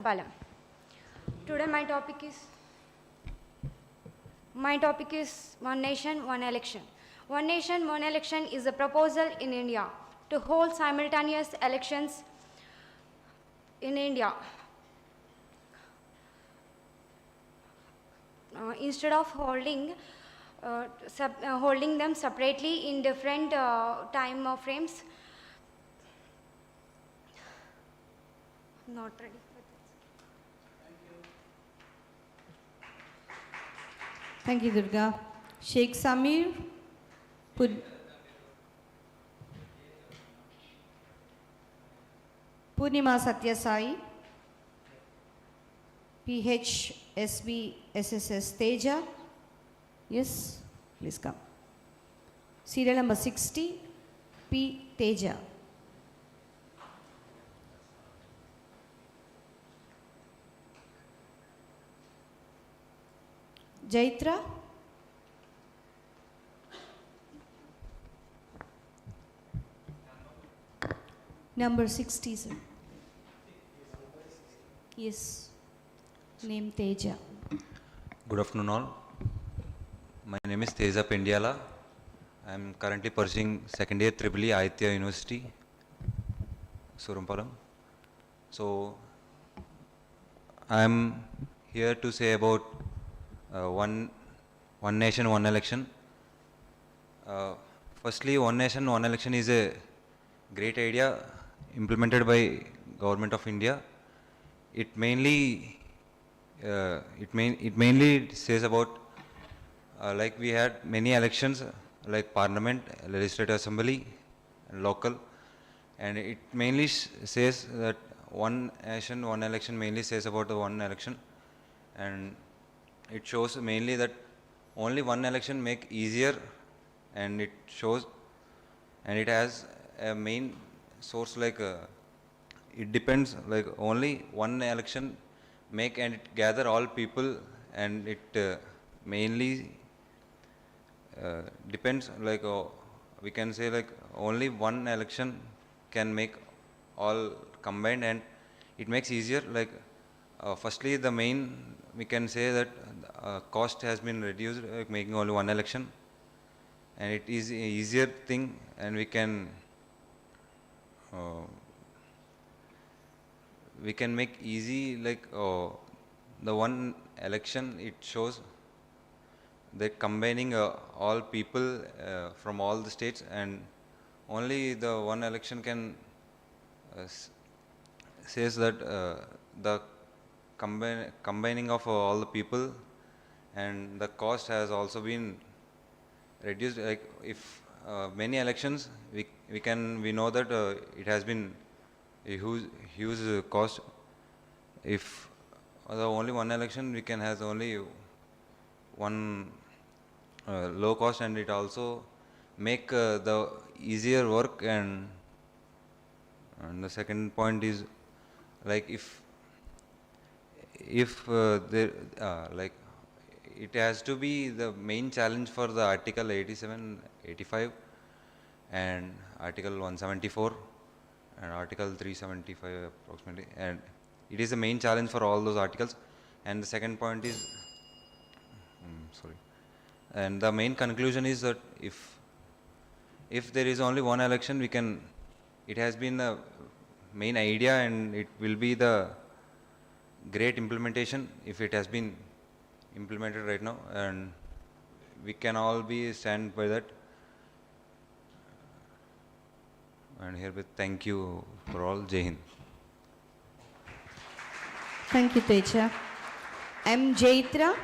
Surampalem. Today my topic is One Nation, One Election. One Nation, One Election is a proposal in India to hold simultaneous elections in India. Instead of holding them separately in different time frames. Not ready for this. Thank you, Durga. Sheikh Samir, Purnima Satyasai, PHSB SSS Teja. Yes, please come. Serial number 60, P. Teja. Jaitra. Number 60, sir. Yes. Name Teja. Good afternoon all. My name is Teja Pendiala. I am currently pursuing second year EEE Aditya University, Surampalem. So I am here to say about one nation, one election. Firstly, one nation, one election is a great idea implemented by Government of India. It mainly says about like we had many elections like Parliament, Legislative Assembly, and local, and it mainly says that one nation, one election mainly says about the one election, and it shows mainly that only one election make easier, and it shows, and it has a main source like it depends like only one election make and it gather all people, and it mainly depends like we can say like only one election can make all combined, and it makes easier like firstly the main we can say that cost has been reduced like making only one election, and it is a easier thing, and we can make easy like the one election. It shows that combining all people from all the states, and only the one election can says that the combining of all the people, and the cost has also been reduced. Like if many elections we know that it has been a huge cost. If the only one election we can has only one low cost, and it also make the easier work, and the second point is like if there like it has to be the main challenge for the Article 87, 85 and Article 174 and Article 375 approximately, and it is the main challenge for all those articles. And the second point is sorry, and the main conclusion is that if there is only one election, we can, it has been the main idea, and it will be the great implementation if it has been implemented right now, and we can all be stand by that. And herewith thank you for all. Jai Hind. Thank you, Teja. M. Jaitra.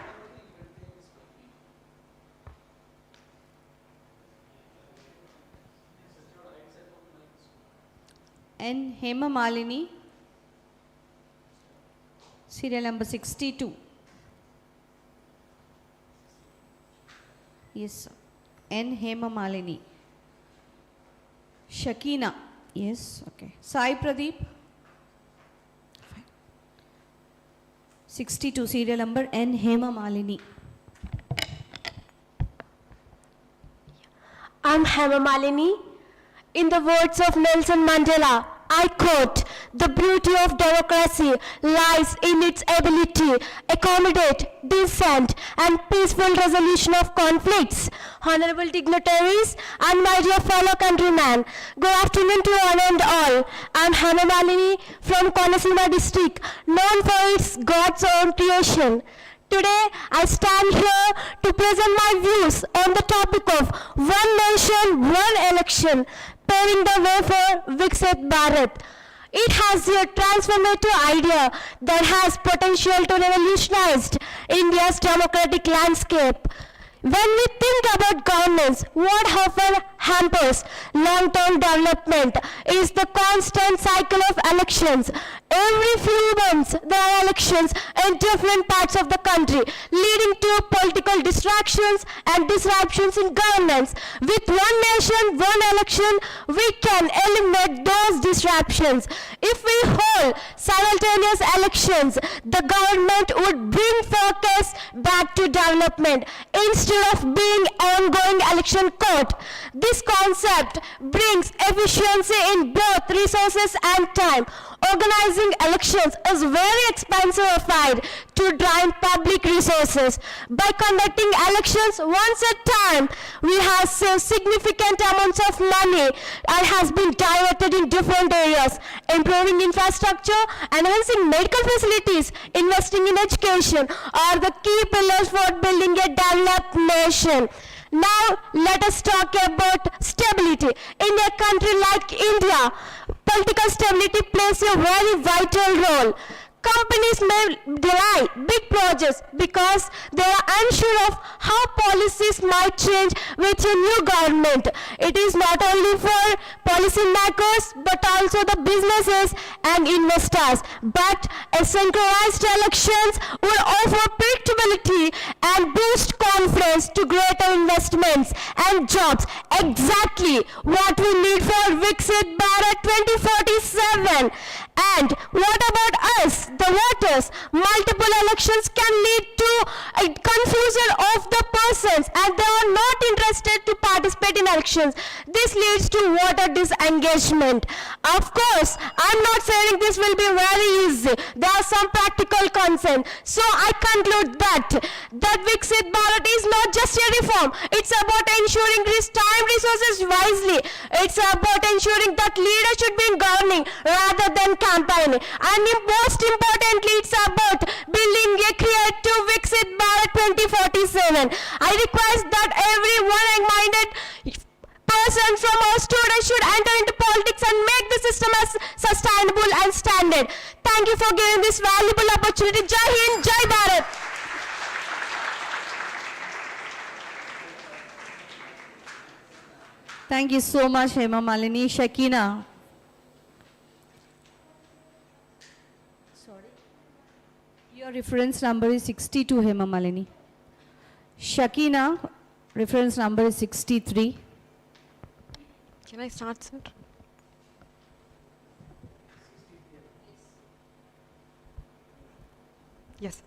N. Hema Malini. Serial number 62. Yes, sir. N. Hema Malini. Shakina. Yes, okay. Sai Pradeep. 62, serial number N. Hema Malini. I'm Hema Malini. In the words of Nelson Mandela, I quote, The beauty of democracy lies in its ability to accommodate decent and peaceful resolution of conflicts. Honorable dignitaries and my dear fellow countrymen, good afternoon to one and all. I am Hema Malini from Konaseema district, known for its God's own creation. Today, I stand here to present my views on the topic of one nation, one election, paving the way for Viksit Bharat. It has a transformative idea that has potential to revolutionize India's democratic landscape. When we think about governance, what often hampers long-term development is the constant cycle of elections. Every few months, there are elections in different parts of the country, leading to political distractions and disruptions in governance. With one nation, one election, we can eliminate those disruptions. If we hold simultaneous elections, the government would bring focus back to development instead of being ongoing election court. This concept brings efficiency in both resources and time. Organizing elections is very expensive affair to drain public resources. By conducting elections once at a time, we have saved significant amounts of money and has been diverted in different areas, improving infrastructure, enhancing medical facilities, investing in education are the key pillars for building a developed nation. Now, let us talk about stability. In a country like India, political stability plays a very vital role. Companies may delay big projects because they are unsure of how policies might change with a new government. It is not only for policymakers but also the businesses and investors. But synchronized elections will offer predictability and boost confidence to greater investments and jobs. Exactly what we need for Viksit Bharat 2047. And what about us, the voters? Multiple elections can lead to a confusion of the persons and they are not interested to participate in elections. This leads to voter disengagement. Of course, I'm not saying this will be very easy. There are some practical concerns. So I conclude that Viksit Bharat is not just a reform. It's about ensuring this time resources wisely. It's about ensuring that leaders should be in governing rather than campaigning. And most importantly, it's about building a creative Viksit Bharat 2047. I request that every one-minded person from our students should enter into politics and make the system as sustainable and standard. Thank you for giving this valuable opportunity. Jai Hind, Jai Bharat. Thank you so much, Hema Malini. Shakina. Your reference number is 62, Hema Malini. Shakina, reference number is 63. Can I start, sir? Yes.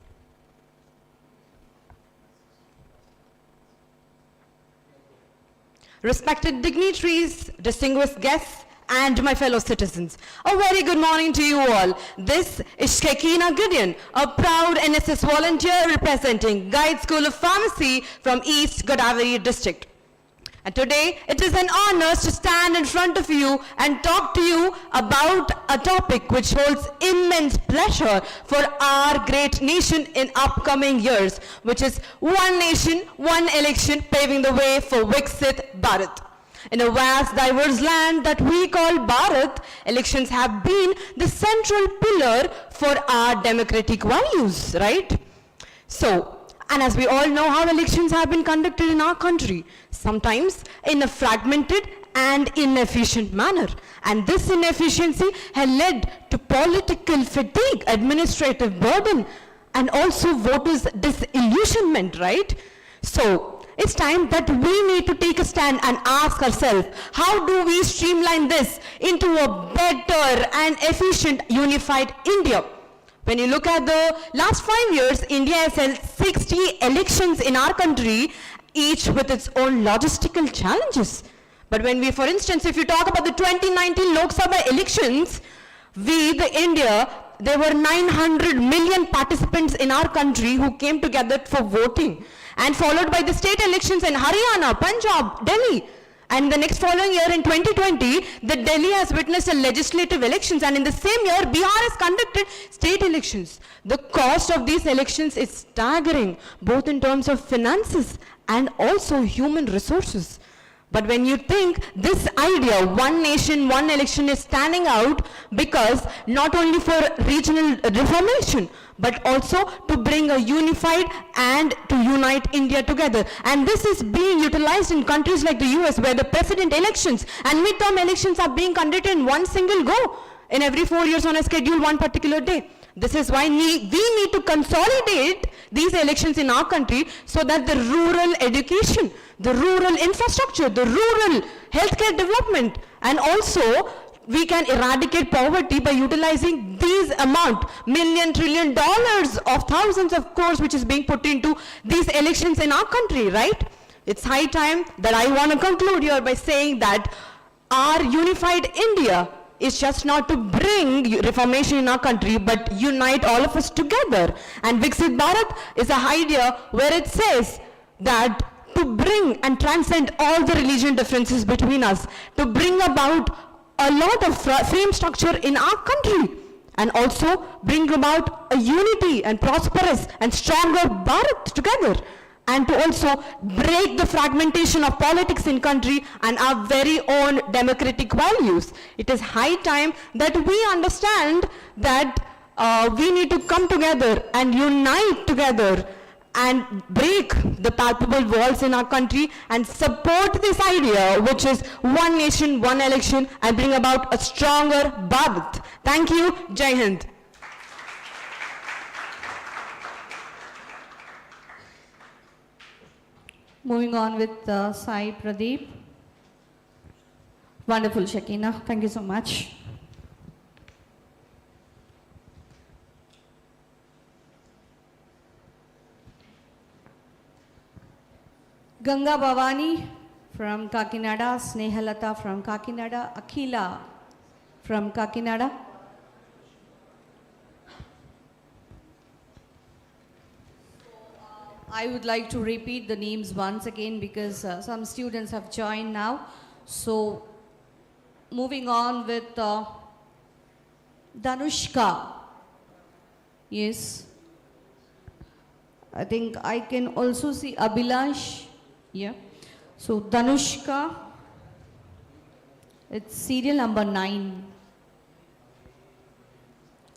Respected dignitaries, distinguished guests, and my fellow citizens, a very good morning to you all. This is Shakina Gideon, a proud NSS volunteer representing Guide School of Pharmacy from East Godavari district. And today, it is an honor to stand in front of you and talk to you about a topic which holds immense pleasure for our great nation in upcoming years, which is one nation, one election, paving the way for Viksit Bharat. In a vast, diverse land that we call Bharat, elections have been the central pillar for our democratic values, right? So, and as we all know how elections have been conducted in our country, sometimes in a fragmented and inefficient manner. And this inefficiency has led to political fatigue, administrative burden, and also voters' disillusionment, right? So, it's time that we need to take a stand and ask ourselves, how do we streamline this into a better and efficient unified India? When you look at the last 5 years, India has held 60 elections in our country, each with its own logistical challenges. But when we, for instance, if you talk about the 2019 Lok Sabha elections, We, the India, there were 900 million participants in our country who came together for voting, and followed by the state elections in Haryana, Punjab, Delhi. And the next following year in 2020, the Delhi has witnessed a legislative elections, and in the same year, Bihar has conducted state elections. The cost of these elections is staggering, both in terms of finances and also human resources. But when you think this idea, one nation, one election, is standing out because not only for regional reformation, but also to bring a unified and to unite India together. And this is being utilized in countries like the US, where the president elections and midterm elections are being conducted in one single go, in every 4 years on a schedule, one particular day. This is why we need to consolidate these elections in our country so that the rural education, the rural infrastructure, the rural healthcare development, and also we can eradicate poverty by utilizing these $1 trillion of thousands of crores which is being put into these elections in our country, right? It's high time that I want to conclude here by saying that our unified India is just not to bring reformation in our country, but unite all of us together. And Viksit Bharat is an idea where it says that to bring and transcend all the religion differences between us, to bring about a lot of frame structure in our country, and also bring about a unity and prosperous and stronger Bharat together, and to also break the fragmentation of politics in country and our very own democratic values. It is high time that we understand that we need to come together and unite together and break the palpable walls in our country and support this idea, which is one nation, one election, and bring about a stronger Bharat. Thank you. Jai Hind. Moving on with Sai Pradeep. Wonderful, Shakina. Thank you so much. Ganga Bhavani from Kakinada, Snehalata from Kakinada, Akhila from Kakinada. I would like to repeat the names once again because some students have joined now. So, moving on with Danushka. Yes. I think I can also see Abhilash. Yeah. So, Danushka, it's serial number 9.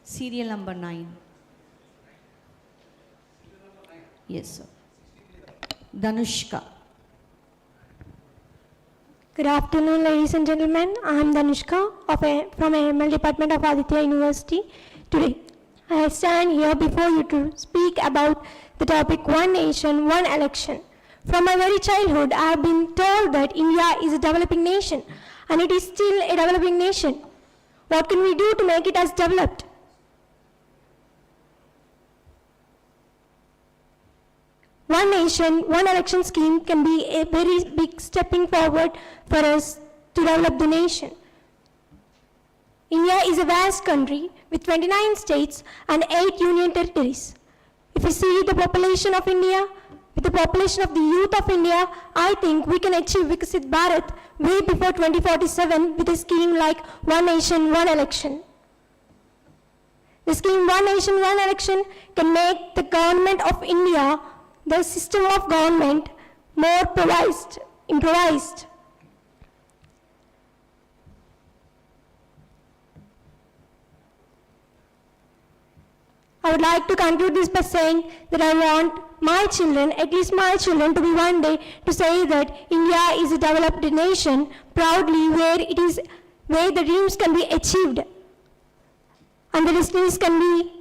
Serial number 9. Yes, sir. Danushka. Good afternoon, ladies and gentlemen. I am Danushka from AML Department of Aditya University. Today, I stand here before you to speak about the topic One Nation, One Election. From my very childhood, I have been told that India is a developing nation, and it is still a developing nation. What can we do to make it as developed? One nation, one election scheme can be a very big stepping forward for us to develop the nation. India is a vast country with 29 states and 8 union territories. If you see the population of India, with the population of the youth of India, I think we can achieve Viksit Bharat way before 2047 with a scheme like One Nation, One Election. The scheme One Nation, One Election can make the government of India, the system of government, more improvised. I would like to conclude this by saying that I want my children, at least my children, to be one day to say that India is a developed nation proudly where the dreams can be achieved and the destinies can be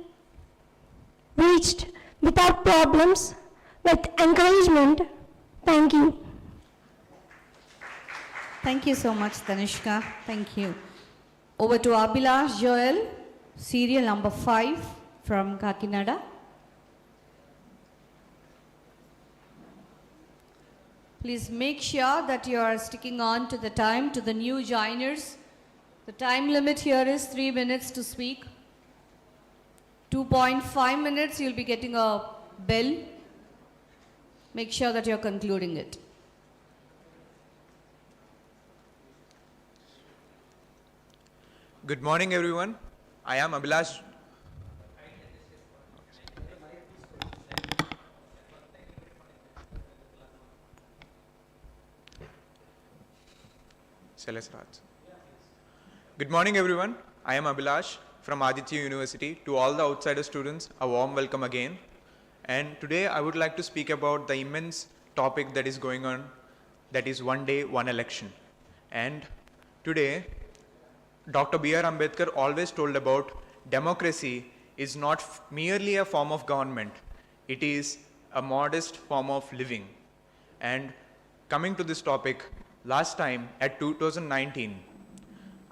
reached without problems, with encouragement. Thank you. Thank you so much, Tanushka. Thank you. Over to Abhilash Joel, serial number 5 from Kakinada. Please make sure that you are sticking on to the time. To the new joiners, The time limit here is 3 minutes to speak. 2.5 minutes, you'll be getting a bell. Make sure that you're concluding it. Good morning, everyone. I am Abhilash. Good morning, everyone. I am Abhilash from Aditya University. To all the outsider students, a warm welcome again. And today I would like to speak about the immense topic that is going on, that is one day, one election. And today, Dr. B.R. Ambedkar always told about democracy is not merely a form of government, it is a modest form of living. And coming to this topic, last time at 2019,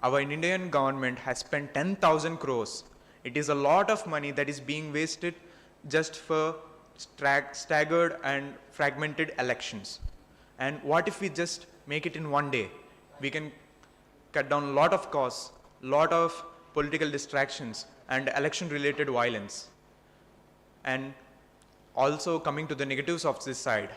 our Indian government has spent 10,000 crores. It is a lot of money that is being wasted just for staggered and fragmented elections. And what if we just make it in one day? We can cut down a lot of costs, lot of political distractions and election-related violence. And also coming to the negatives of this side,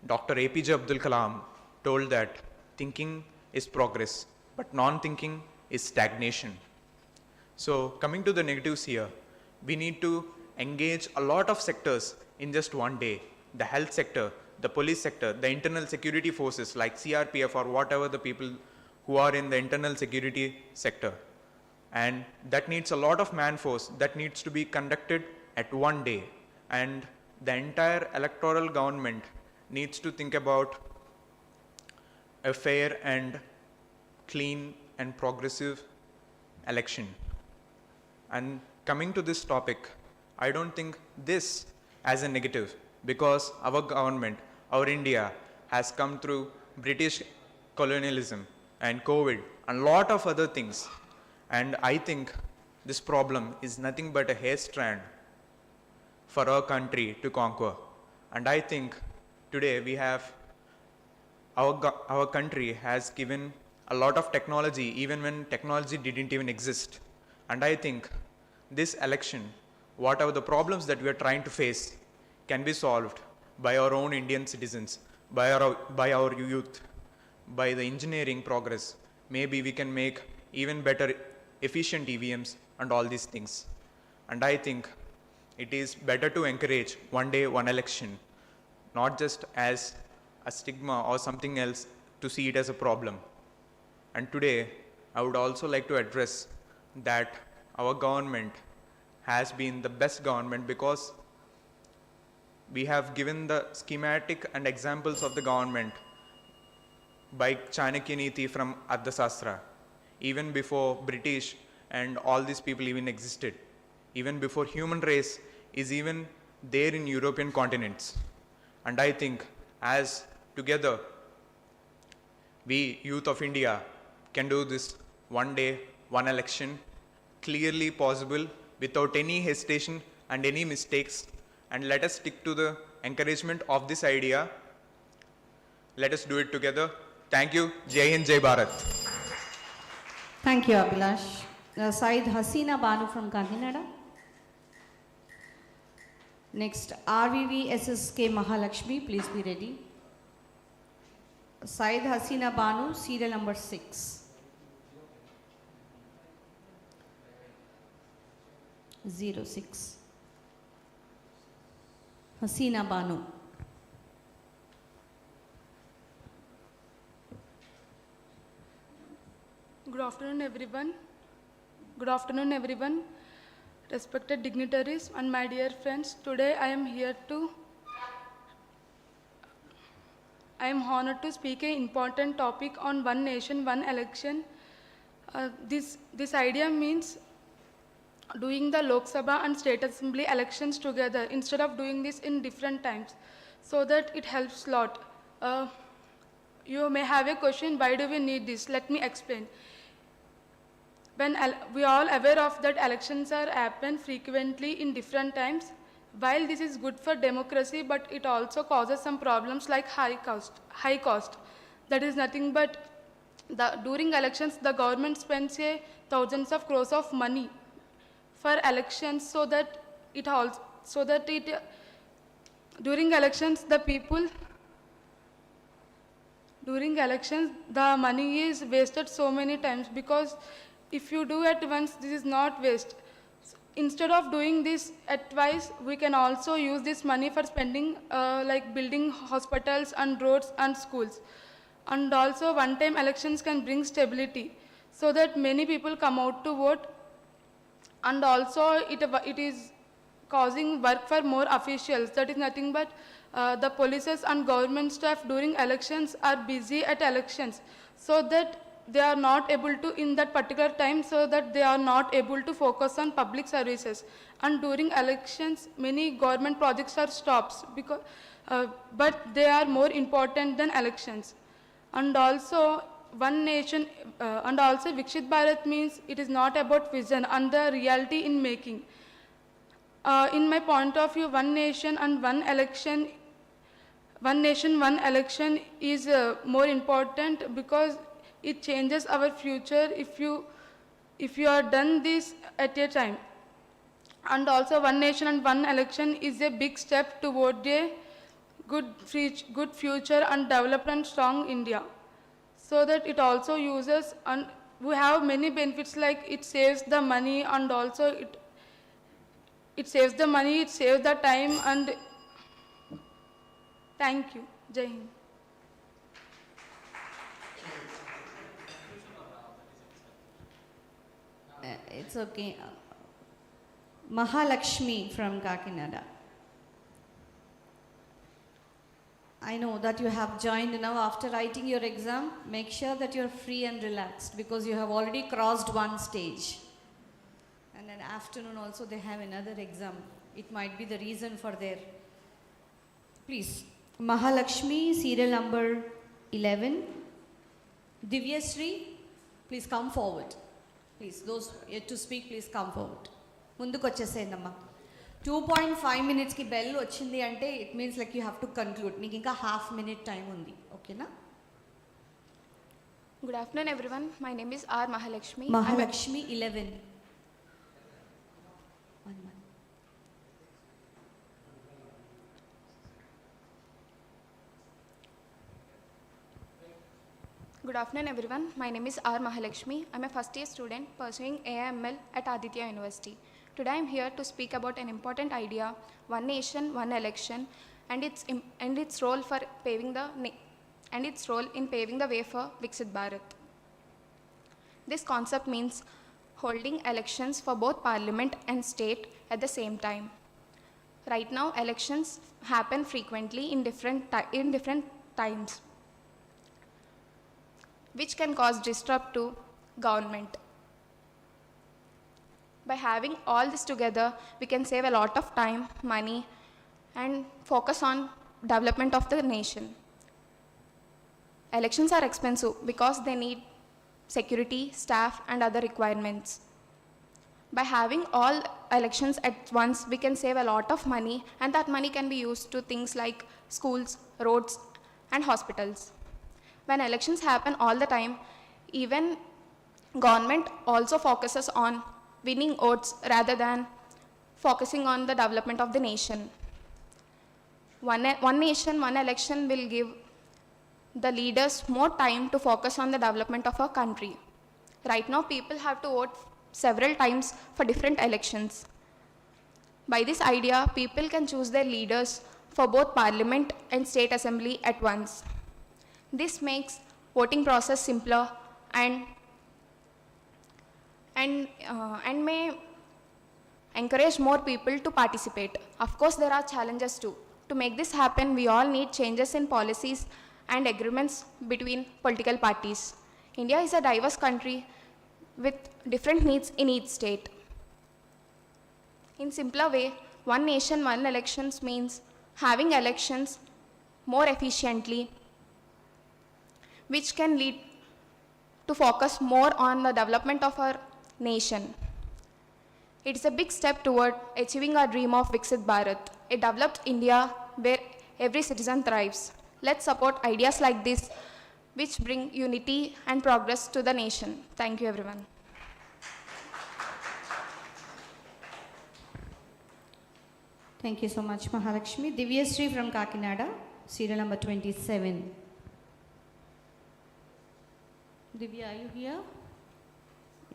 Dr. APJ Abdul Kalam told that thinking is progress, but non-thinking is stagnation. So coming to the negatives here, we need to engage a lot of sectors in just one day. The health sector, the police sector, the internal security forces like CRPF or whatever the people who are in the internal security sector. And that needs a lot of man force that needs to be conducted at one day. And the entire electoral government needs to think about a fair and clean and progressive election. And coming to this topic, I don't think this as a negative, because our government, our India, has come through British colonialism and COVID and a lot of other things. And I think this problem is nothing but a hair strand for our country to conquer. And I think today we have, our country has given a lot of technology even when technology didn't even exist. And I think this election, whatever the problems that we are trying to face, can be solved by our own Indian citizens, by our youth, by the engineering progress. Maybe we can make even better efficient EVMs and all these things. And I think it is better to encourage one day, one election, not just as a stigma or something else to see it as a problem. And today, I would also like to address that our government has been the best government because we have given the schematic and examples of the government by Chanakya Niti from Ardhasastra, even before British and all these people even existed, even before human race is even there in European continents. And I think as together, we youth of India can do this one day, one election, clearly possible without any hesitation and any mistakes. And let us stick to the encouragement of this idea. Let us do it together. Thank you. Jai Hind, Jai Bharat. Thank you, Abhilash. Said Hasina Banu from KAKINADA. Next, RVV SSK Mahalakshmi, please be ready. Said Hasina Banu, serial number 6. 06. Hasina Banu. Good afternoon, everyone. Good afternoon, everyone. Respected dignitaries and my dear friends, today I am honored to speak an important topic on one nation, one election. This idea means doing the Lok Sabha and State Assembly elections together instead of doing this in different times, so that it helps a lot. You may have a question, why do we need this? Let me explain. When we are all aware of that elections are happen frequently in different times, while this is good for democracy, but it also causes some problems like high cost. That is nothing but during elections, the government spends thousands of crores of money for elections so that during elections during elections the money is wasted so many times, because if you do at once, this is not waste. Instead of doing this at twice, we can also use this money for spending like building hospitals and roads and schools. And also one-time elections can bring stability so that many people come out to vote, and also it is causing work for more officials. That is nothing but the polices and government staff during elections are busy at elections, so that they are not able to, in that particular time, so that they are not able to focus on public services. And during elections, many government projects are stopped, because, but they are more important than elections. And also one nation, and also Viksit Bharat means it is not about vision and the reality in making. In my point of view, one nation and one election, one nation, one election is more important, because it changes our future if you are done this at a time. And also one nation and one election is a big step toward a good future and developed and strong India. So that it also uses, and we have many benefits, like it saves the money, and also it saves the money, it saves the time, and thank you. Jai Hind. It's okay. Mahalakshmi from Kakinada. I know that you have joined now after writing your exam. Make sure that you're free and relaxed, because you have already crossed one stage. And then afternoon also they have another exam. It might be the reason for their... Please. Mahalakshmi, serial number 11. Divyasri, please come forward. Please, those yet to speak, please come forward. ముందుకు వచ్చేసేయండమ్మా. 2.5 minutes కి bell వచ్చింది అంటే it means like you have to conclude. మీకు ఇంకా half minute time ఉంది, ఓకేనా? Good afternoon, everyone. My name is R. Mahalakshmi. Mahalakshmi 11. Good afternoon, everyone. My name is R. Mahalakshmi. I'm a first-year student pursuing AML at Aditya University. Today, I'm here to speak about an important idea: one nation, one election, and its role in paving the way for Viksit Bharat. This concept means holding elections for both parliament and state at the same time. Right now, elections happen frequently in different times, which can cause disrupt to government. By having all this together, we can save a lot of time, money, and focus on development of the nation. Elections are expensive because they need security, staff, and other requirements. By having all elections at once, we can save a lot of money, and that money can be used to things like schools, roads, and hospitals. When elections happen all the time, even government also focuses on winning votes rather than focusing on the development of the nation. One nation, one election will give the leaders more time to focus on the development of our country. Right now, people have to vote several times for different elections. By this idea, people can choose their leaders for both parliament and state assembly at once. This makes voting process simpler and may encourage more people to participate. Of course, there are challenges too. To make this happen, we all need changes in policies and agreements between political parties. India is a diverse country with different needs in each state. In simpler way, one nation, one elections means having elections more efficiently, which can lead to focus more on the development of our nation. It is a big step toward achieving our dream of Viksit Bharat, a developed India where every citizen thrives. Let's support ideas like this which bring unity and progress to the nation. Thank you, everyone. Thank you so much, Mahalakshmi. Divyasri from Kakinada, serial number 27. Divya, are you here?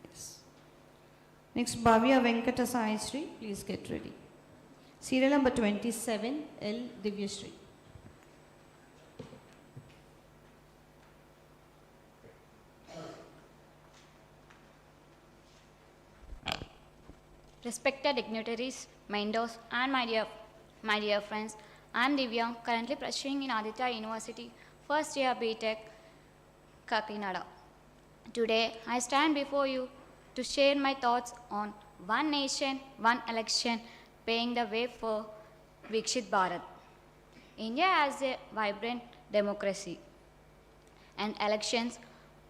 Yes. Next, Bhavya Venkata Sri, please get ready. Serial number 27, L. Divyasri. Respected dignitaries, mentors, and my dear friends, I am Divya, currently pursuing in Aditya University, first year BTech, KAKINADA. Today, I stand before you to share my thoughts on one nation, one election, paving the way for Viksit Bharat. India has a vibrant democracy, and elections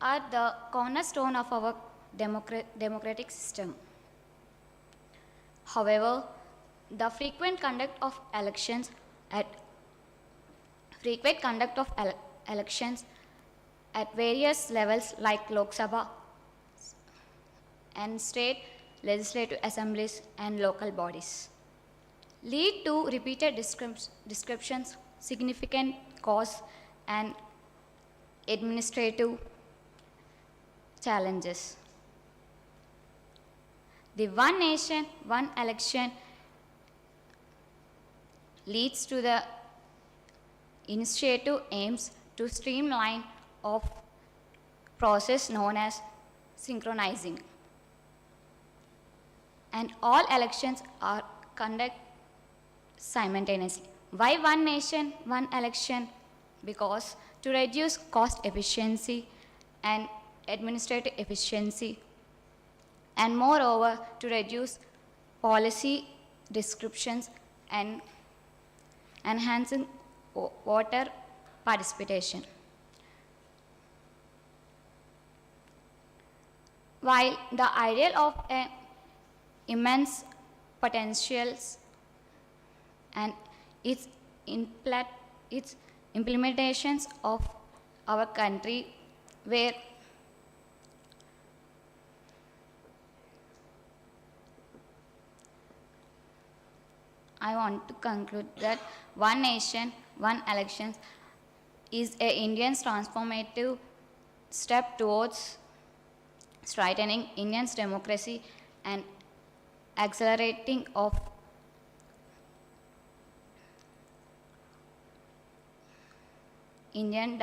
are the cornerstone of our democratic system. However, the frequent conduct of elections at various levels like Lok Sabha and state legislative assemblies and local bodies lead to repeated descriptions, significant costs, and administrative challenges. The one nation, one election leads to the initiative aims to streamline of process known as synchronizing. And all elections are conducted simultaneously. Why one nation, one election? Because to reduce cost efficiency and administrative efficiency, and moreover to reduce policy descriptions and enhancing voter participation. While the ideal of immense potentials and its implementations of our country where I want to conclude that one nation, one election is a Indian's transformative step towards strengthening Indian's democracy and accelerating of Indian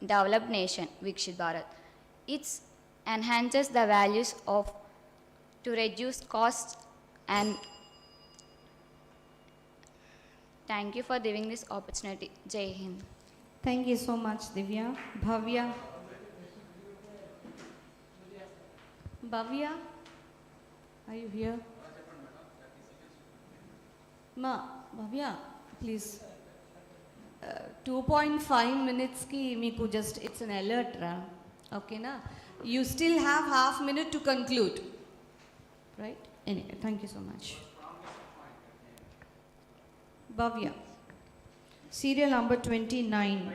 developed nation, Viksit Bharat. It enhances the values of to reduce costs and thank you for giving this opportunity. Jai Hind. Thank you so much, Divya. Bhavya. Bhavya, are you here? Bhavya, please. 2.5 minutes ki meeku just, it's an alert, ra. Okay, na? You still have half minute to conclude. Right? Anyway, thank you so much. Bhavya, serial number 29.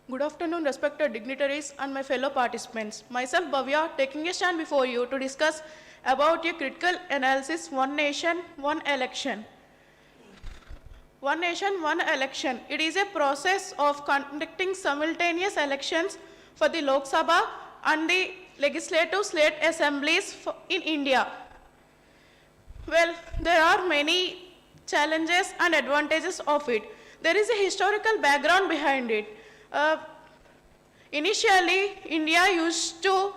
Good afternoon, respected dignitaries and my fellow participants. Myself, Bhavya, taking a stand before you to discuss about a critical analysis, one nation, one election. One nation, one election. It is a process of conducting simultaneous elections for the Lok Sabha and the legislative state assemblies in India. Well, there are many challenges and advantages of it. There is a historical background behind it. Initially, India used to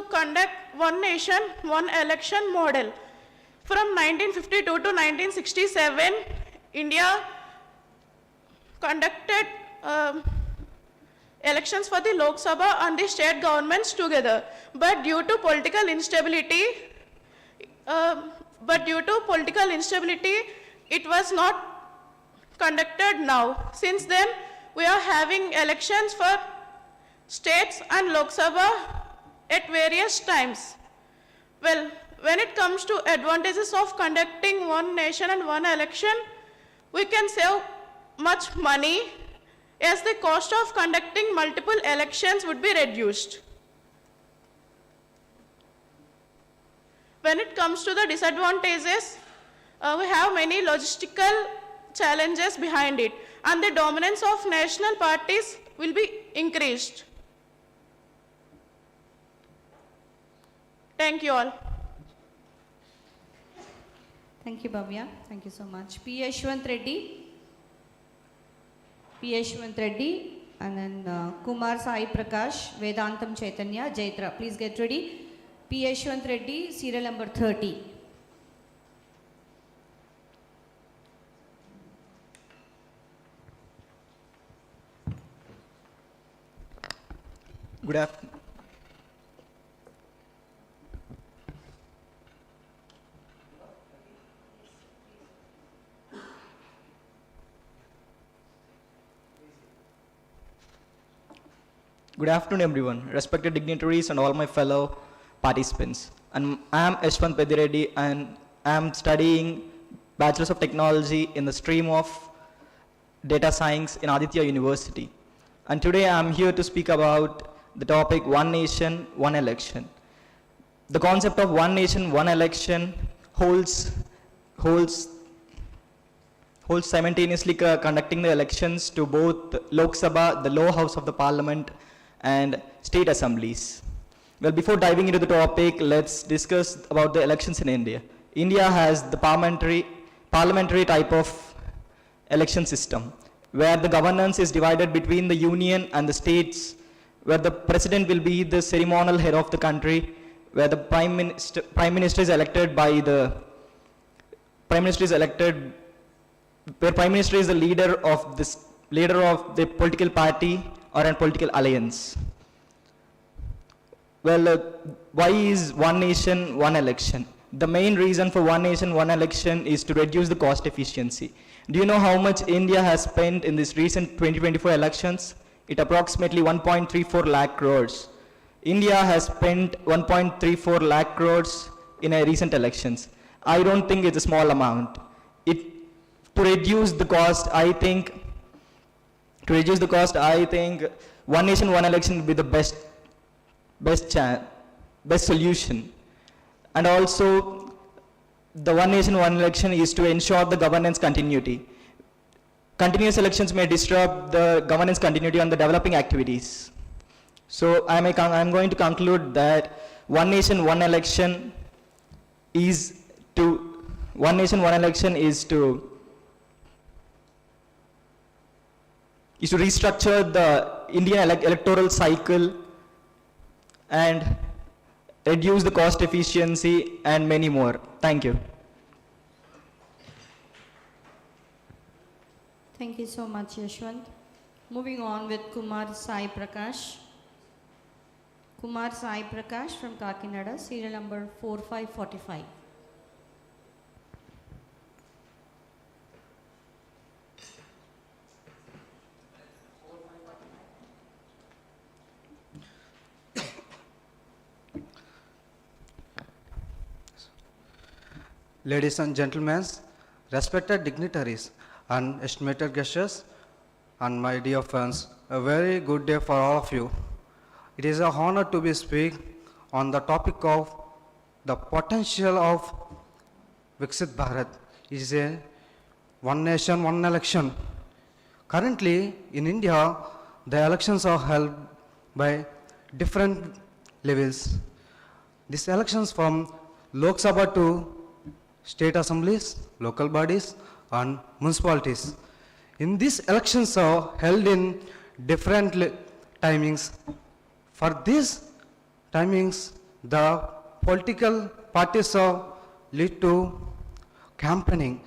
conduct one nation, one election model. From 1952 to 1967, India conducted elections for the Lok Sabha and the state governments together. But due to political instability, it was not conducted now. Since then, we are having elections for states and Lok Sabha at various times. Well, when it comes to advantages of conducting one nation and one election, we can save much money as the cost of conducting multiple elections would be reduced. When it comes to the disadvantages, we have many logistical challenges behind it, and the dominance of national parties will be increased. Thank you all. Thank you, Bhavya. Thank you so much. P. Yashwant Reddy. P. Yashwant Reddy. And then Kumar Sai Prakash, Vedantam Chaitanya, Jaitra. Please get ready. P. Yashwant Reddy, serial number 30. Good afternoon. Good afternoon, everyone, respected dignitaries and all my fellow participants. And I am Yashwant Pedireddy, and I am studying Bachelor's of Technology in the stream of Data Science in Aditya University. And today I am here to speak about the topic One Nation, One Election. The concept of One Nation, One Election holds simultaneously conducting the elections to both Lok Sabha, the lower house of the parliament, and state assemblies. Well, before diving into the topic, let's discuss about the elections in India. India has the parliamentary type of election system, where the governance is divided between the union and the states, where the president will be the ceremonial head of the country, where the prime minister is elected by the prime minister is elected, where prime minister is the leader of the political party or a political alliance. Well, why is one nation, one election? The main reason for one nation, one election is to reduce the cost efficiency. Do you know how much India has spent in this recent 2024 elections? It approximately 1.34 lakh crores. India has spent 1.34 lakh crores in a recent elections. I don't think it's a small amount. To reduce the cost, I think one nation, one election will be the best solution. And also, the one nation, one election is to ensure the governance continuity. Continuous elections may disrupt the governance continuity on the developing activities. So I'm going to conclude that one nation, one election is to restructure the Indian electoral cycle and reduce the cost efficiency and many more. Thank you. Thank you so much, Yashwant. Moving on with Kumar Sai Prakash. Kumar Sai Prakash from Kakinada, serial number 4545. Ladies and gentlemen, respected dignitaries and estimated guests, and my dear friends, a very good day for all of you. It is an honor to be speaking on the topic of the potential of Viksit Bharat. It is a one nation, one election. Currently, in India, the elections are held by different levels. These elections from Lok Sabha to state assemblies, local bodies, and municipalities. In these elections are held in different timings. For these timings, the political parties are lead to campaigning.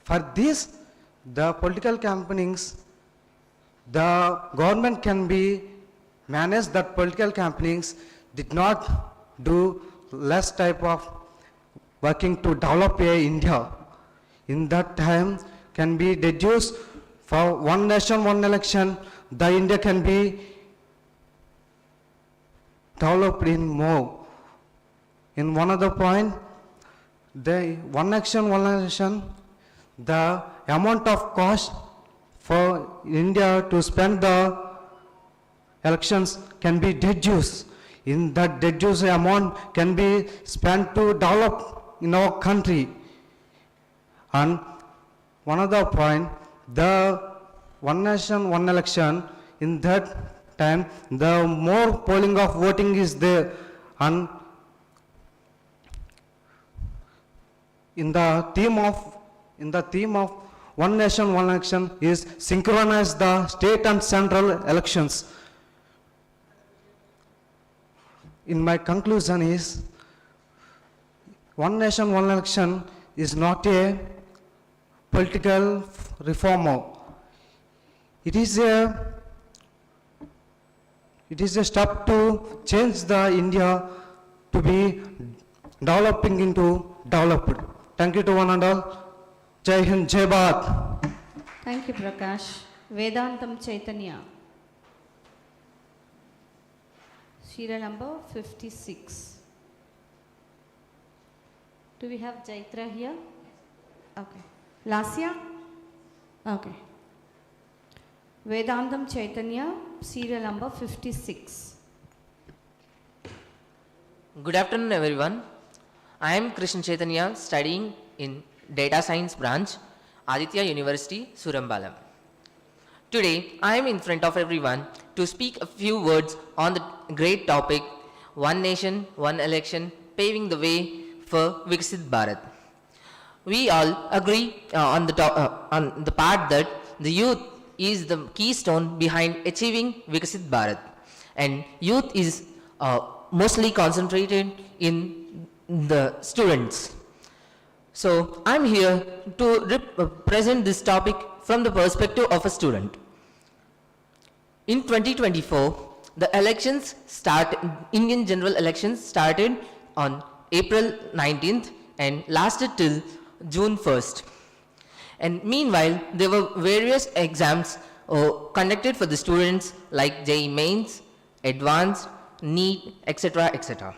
For this, the political campaignings, the government can be manage that political campaignings, did not do less type of working to develop India. In that time can be reduced for one nation, one election, the India can be developed in more. In one other point, the one action, one election, the amount of cost for India to spend the elections can be deduced. In that deduced amount can be spent to develop in our country. And one other point, the one nation, one election, in that time, the more polling of voting is there, and in the theme of one nation, one election is synchronize the state and central elections. In my conclusion is, one nation, one election is not a political reformer. It is a step to change the India to be developing into developed. Thank you to one and all. Jai Hind, Jai Bharat. Thank you, Prakash. Vedantam Chaitanya. Serial number 56. Do we have Jaitra here? Okay. Lasya? Okay. Vedantam Chaitanya, serial number 56. Good afternoon, everyone. I am Krishna Chaitanya, studying in Data Science branch, Aditya University, Surampalem. Today, I am in front of everyone to speak a few words on the great topic, One Nation, One Election, paving the way for Viksit Bharat. We all agree on the part that the youth is the keystone behind achieving Viksit Bharat, and youth is mostly concentrated in the students. So I'm here to present this topic from the perspective of a student. In 2024, the Indian general elections started on April 19th and lasted till June 1st. And meanwhile, there were various exams conducted for the students like JEE Mains, Advanced, NEET, etc., etc.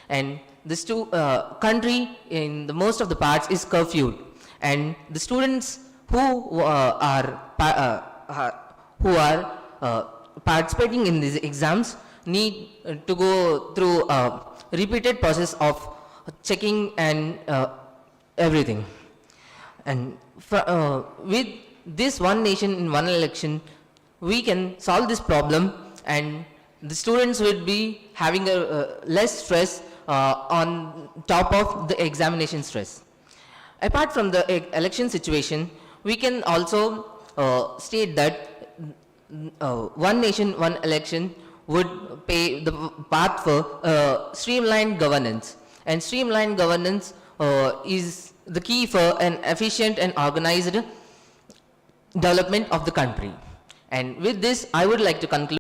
And this country in the most of the parts is curfewed, and the students who are participating in these exams need to go through a repeated process of checking and everything. And with this one nation in one election, we can solve this problem, and the students will be having a less stress on top of the examination stress. Apart from the election situation, we can also state that one nation, one election would pave the path for streamlined governance. And streamlined governance is the key for an efficient and organized development of the country. And with this, I would like to conclude.